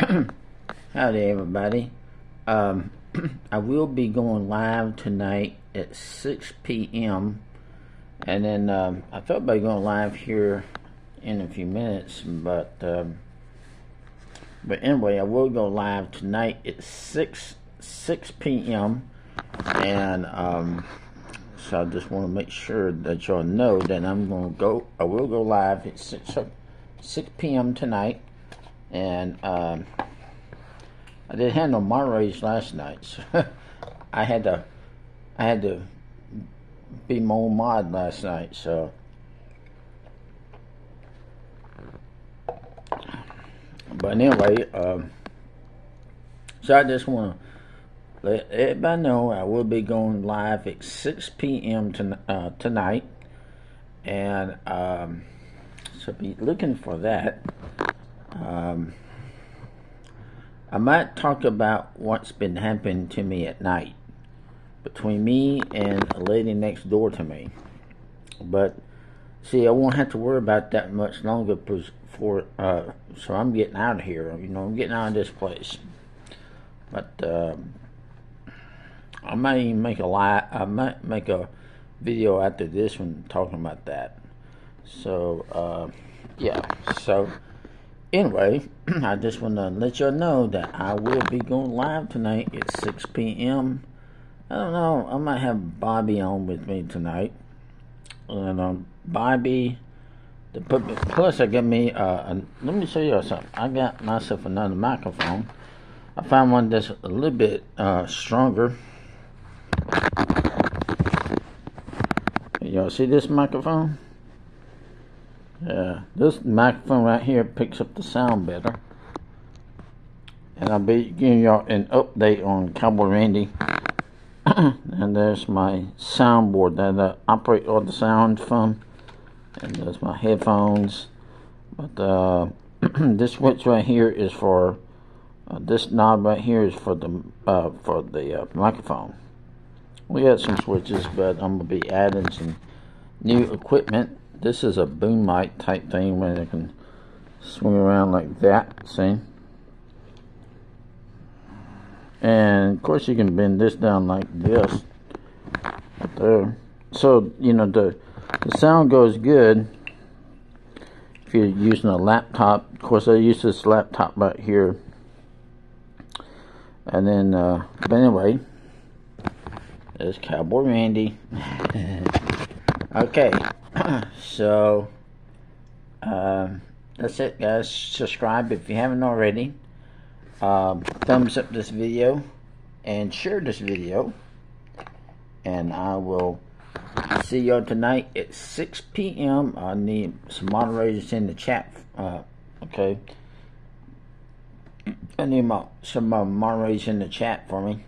Howdy everybody. I will be going live tonight at 6 p.m. and then I thought about going live here in a few minutes, but anyway, I will go live tonight at 6 p.m. and so I just want to make sure that y'all know that I will go live at 6 p.m. tonight. And I didn't have no moderators last night, so I had to be my own mod last night. So, but anyway, so I just want to let everybody know I will be going live at 6 p.m. tonight, and so be looking for that. I might talk about what's been happening to me at night between me and a lady next door to me. But see, I won't have to worry about that much longer before. So I'm getting out of here. You know, I'm getting out of this place. But I might even make I might make a video after this one talking about that. So yeah. So. Anyway, I just want to let y'all know that I will be going live tonight at 6 p.m. I don't know, I might have Bobby on with me tonight. And Bobby, plus I got me, let me show y'all something. I got myself another microphone. I found one that's a little bit stronger. Y'all see this microphone? Yeah, this microphone right here picks up the sound better. And I'll be giving y'all an update on Cowboy Randy. And there's my soundboard that I operate all the sound from. And there's my headphones. But this switch right here is for this knob right here is for the microphone. We got some switches, but I'm gonna be adding some new equipment. This is a boom mic type thing where it can swing around like that, see? And of course you can bend this down like this, right there. So, you know, the sound goes good if you're using a laptop. Of course I use this laptop right here. And then, but anyway, there's Cowboy Randy. Okay. So that's it, guys. Subscribe if you haven't already. Thumbs up this video and share this video, and I will see y'all tonight at 6 p.m. I need some moderators in the chat. Okay, I need some moderators in the chat for me.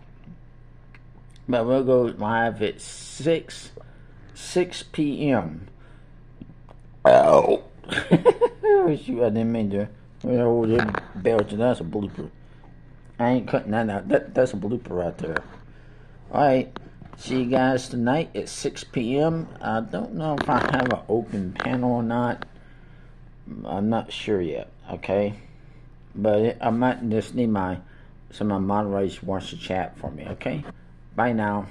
But we'll go live at 6 p.m. Oh, shoot, I didn't mean to. Belch, that's a blooper. I ain't cutting that out. That's a blooper right there. Alright, see you guys tonight at 6 p.m. I don't know if I have an open panel or not. I'm not sure yet, okay? But I might just need some of my moderators to watch the chat for me, okay? Bye now.